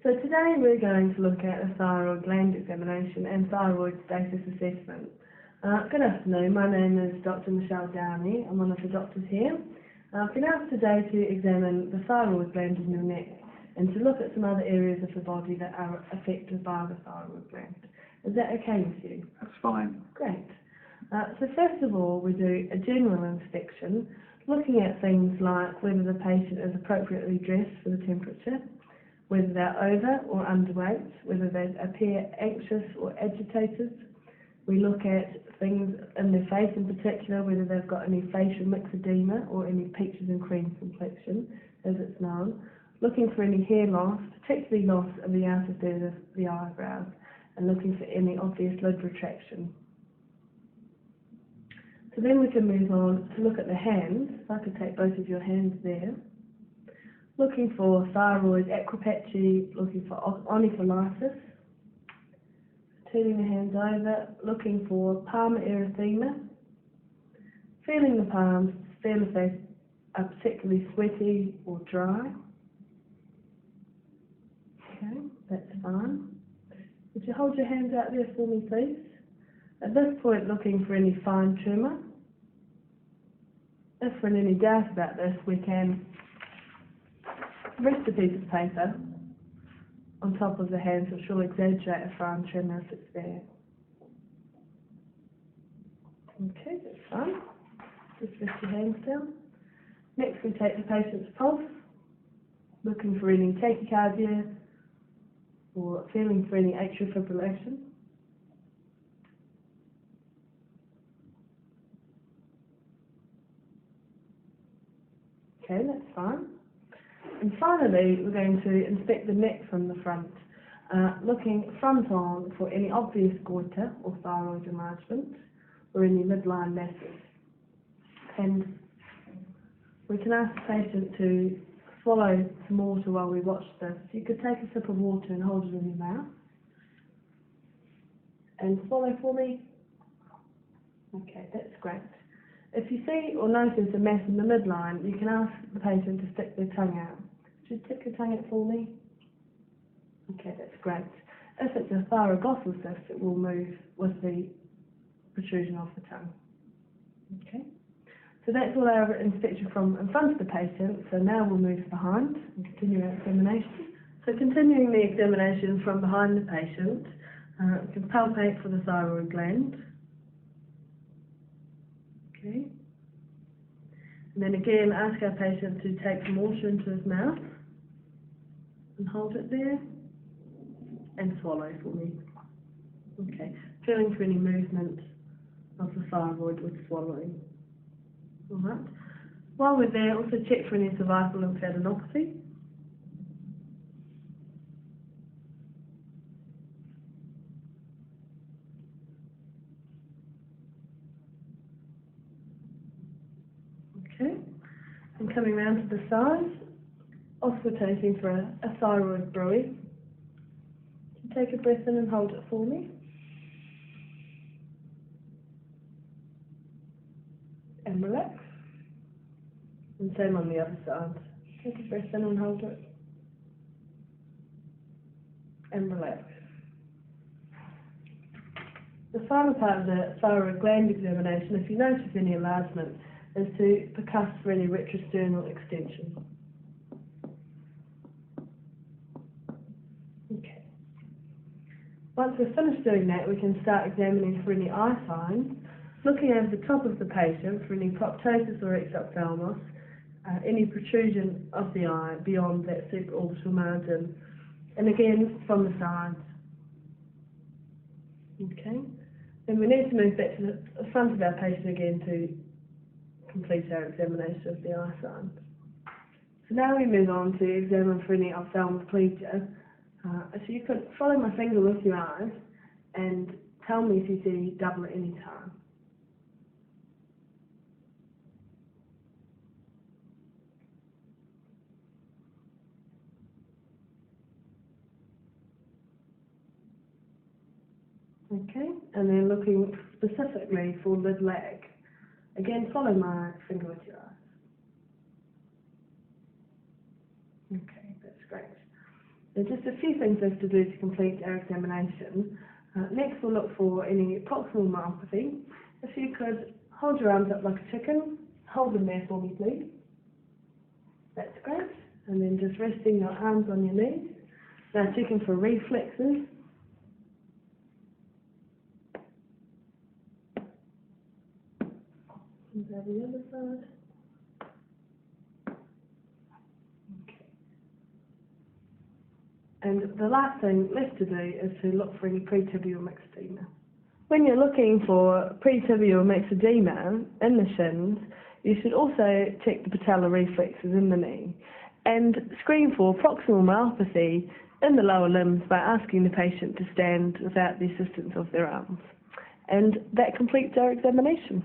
So today we're going to look at a thyroid gland examination and thyroid status assessment. Good afternoon, my name is Dr. Michelle Downey. I'm one of the doctors here. I've been asked today to examine the thyroid gland in your neck and to look at some other areas of the body that are affected by the thyroid gland. Is that okay with you? That's fine. Great. So first of all, we do a general inspection, looking at things like whether the patient is appropriately dressed for the temperature, whether they're over or underweight, whether they appear anxious or agitated. We look at things in their face in particular, whether they've got any facial myxedema or any peaches and cream complexion, as it's known. Looking for any hair loss, particularly loss of the outer third of the eyebrows, and looking for any obvious lid retraction. So then we can move on to look at the hands. If I could take both of your hands there. Looking for thyroid acropatchy, looking for onycholysis. Turning the hands over, looking for palmar erythema. Feeling the palms, feel if they are particularly sweaty or dry. Okay, that's fine. Would you hold your hands out there for me, please? At this point, looking for any fine tumour. If we're in any doubt about this, we can rest a piece of paper on top of the hands, which will exaggerate a fine tumour if it's there. Okay, that's fine. Just rest your hands down. Next, we take the patient's pulse, looking for any tachycardia or feeling for any atrial fibrillation. Okay, that's fine. And finally, we're going to inspect the neck from the front, looking front on for any obvious goiter or thyroid enlargement or any midline masses. And we can ask the patient to swallow some water while we watch this. You could take a sip of water and hold it in your mouth. And swallow for me. Okay, that's great. If you see or notice a mass in the midline, you can ask the patient to stick their tongue out. Should you stick your tongue out for me? Okay, that's great. If it's a thyroglossal cyst, it will move with the protrusion of the tongue. Okay, so that's all our inspection from in front of the patient. So now we'll move behind and continue our examination. So continuing the examination from behind the patient, we can palpate for the thyroid gland. Okay. And then again, ask our patient to take some water into his mouth and hold it there and swallow for me. Okay, feeling for any movement of the thyroid with swallowing. Alright. While we're there, also check for any cervical lymphadenopathy. Okay, and coming round to the sides, auscultating for a thyroid bruit. Take a breath in and hold it for me. And relax. And same on the other side. Take a breath in and hold it. And relax. The final part of the thyroid gland examination, if you notice any enlargement, is to percuss for any retrosternal extension. Okay. Once we're finished doing that, we can start examining for any eye signs, looking over the top of the patient for any proptosis or exophthalmos, any protrusion of the eye beyond that supraorbital margin, and again from the sides. Okay. Then we need to move back to the front of our patient again to complete our examination of the eye signs. So now we move on to examine for any ophthalmoplegia. So you could follow my finger with your eyes and tell me if you see double at any time. Okay, and then looking specifically for lid lag. Again, follow my finger with your eyes. Okay, that's great. There's just a few things left to do to complete our examination. Next we'll look for any proximal myopathy. If you could hold your arms up like a chicken, hold them there for me please. That's great. And then just resting your arms on your knees. Now checking for reflexes. And go the other side. Okay. And the last thing left to do is to look for any pretibial mixed edema. When you're looking for pretibial mixed edema in the shins, you should also check the patellar reflexes in the knee and screen for proximal myopathy in the lower limbs by asking the patient to stand without the assistance of their arms. And that completes our examination.